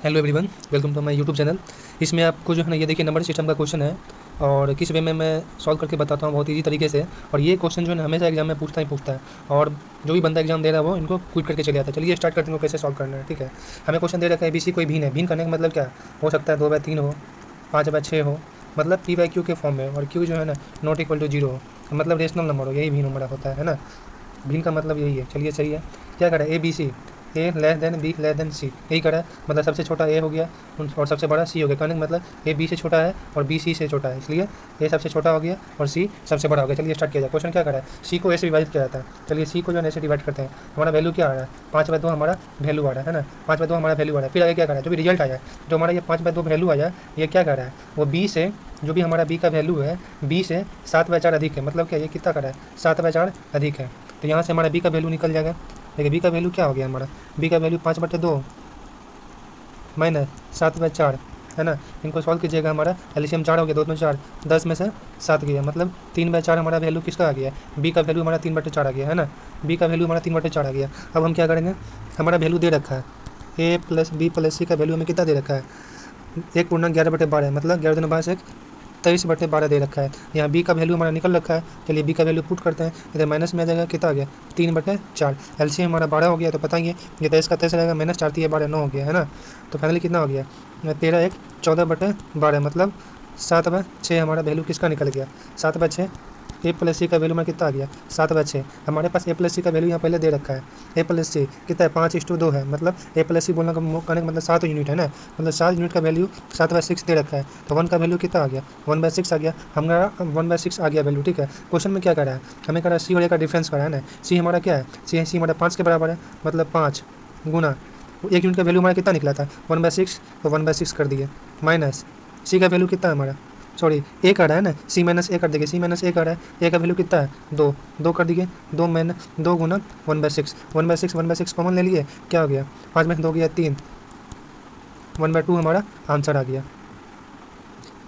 Hello everyone, welcome to my YouTube channel. इसमें आपको जो है ना ये देखिए नंबर सिस्टम का क्वेश्चन है और किस वे में मैं सॉल्व करके बताता हूँ बहुत ईजी तरीके से। और ये क्वेश्चन जो है ना हमेशा एग्जाम में पूछता है और जो भी बंदा एग्जाम दे रहा है वो इनको क्विट करके चले जाता है। चलिए स्टार्ट करते हैं कैसे सॉल्व करना है। ठीक है, हमें क्वेश्चन दे रखा है ABC कोई भिन्न है। भिन्न करने का मतलब क्या हो सकता है? 2/3 हो, 5/6 हो, मतलब P/Q के फॉर्म में, और Q जो है ना नॉट इक्वल टू 0 हो, मतलब रेशनल नंबर हो। यही भिन्न नंबर होता है ना। भिन्न का मतलब यही है। चलिए सही है। क्या करें? ABC A less than B less than C, यही करा है। मतलब सबसे छोटा A हो गया और सबसे बड़ा C हो गया। कहने का मतलब A B से छोटा है और B C से छोटा है, इसलिए A सबसे छोटा हो गया और C सबसे बड़ा हो गया। चलिए स्टार्ट किया जाए। क्वेश्चन क्या करा है? C को A से डिवाइड किया जाता है। चलिए C को जो है ऐसे डिवाइड करते हैं। हमारा वैल्यू क्या आ रहा है? 5/2 हमारा वैल्यू आ रहा है ना। 5/2 हमारा वैल्यू आ रहा है। फिर आगे क्या करा है? जो भी रिजल्ट आया, जो हमारा ये 5/2 वैल्यू आया, ये क्या कर रहा है? वो B से, जो भी हमारा B का वैल्यू है, B से 7/4 अधिक है। मतलब क्या, ये कितना करा है? 7/4 अधिक है। तो यहाँ से हमारा B का वैल्यू निकल जाएगा। देखिए B का वैल्यू क्या हो गया हमारा? B का वैल्यू 5/2 माइनस 7/4 है ना। इनको सॉल्व कीजिएगा। हमारा एलसीएम 4 हो गया, 2 में 4, 10 में से 7 गया, मतलब 3/4 हमारा वैल्यू किसका आ गया? B का वैल्यू हमारा 3/4 आ गया है ना। B का वैल्यू हमारा 3/4 आ गया। अब हम क्या करेंगे? हमारा वैल्यू दे रखा है A plus B plus C का वैल्यू हमें कितना दे रखा है? 1/11/12, मतलब 11 23/12 दे रखा है। यहाँ B का वैल्यू हमारा निकल रखा है। चलिए B का वैल्यू पुट करते हैं। इधर माइनस में आ जाएगा, कितना आ गया? 3/4। एलसीएम हमारा 12 हो गया, तो पता ही है ये 23 का 23 रहेगा, -4 3 12 9 हो गया है ना। तो फाइनली कितना हो गया? 13 1 14/12, मतलब 7/6 हमारा वैल्यू किसका निकल गया? 7/6। A प्लस C का वैल्यू में कितना आ गया? 7/6। हमारे पास A प्लस C का वैल्यू यहाँ पहले दे रखा है। A प्लस C कितना है? 5:2 है, मतलब A प्लस C बोलने का कहने का मतलब 7 यूनिट है ना। मतलब 7 यूनिट का वैल्यू 7/6 दे रखा है। तो 1 का वैल्यू कितना आ गया? 1/6 आ गया। हमारा 1/6 आ गया वैल्यू। ठीक है, क्वेश्चन में क्या कर रहा है? हमें कर रहा है C और A का डिफरेंस करा है ना। C हमारा क्या है? C हमारा 5 के बराबर है, मतलब 5 गुना 1 यूनिट का वैल्यू हमारा कितना निकला था? 1/6, तो 1/6 कर दिए, माइनस C का वैल्यू कितना है हमारा? सॉरी, ए कर रहा है ना। C-A कर देंगे। C-A कर रहा है। ए का वैल्यू कितना है? 2 कर दिए। 2 गुना 1/6, 1/6 कॉमन ले लिए, क्या हो गया? 5 में 2 गया 3, 1/2 हमारा आंसर आ गया।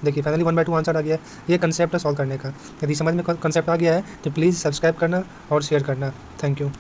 देखिए फाइनली 1/2 आंसर आ गया। ये कंसेप्ट है सॉल्व करने का। यदि समझ में कंसेप्ट आ गया है तो प्लीज़ सब्सक्राइब करना और शेयर करना। Thank you.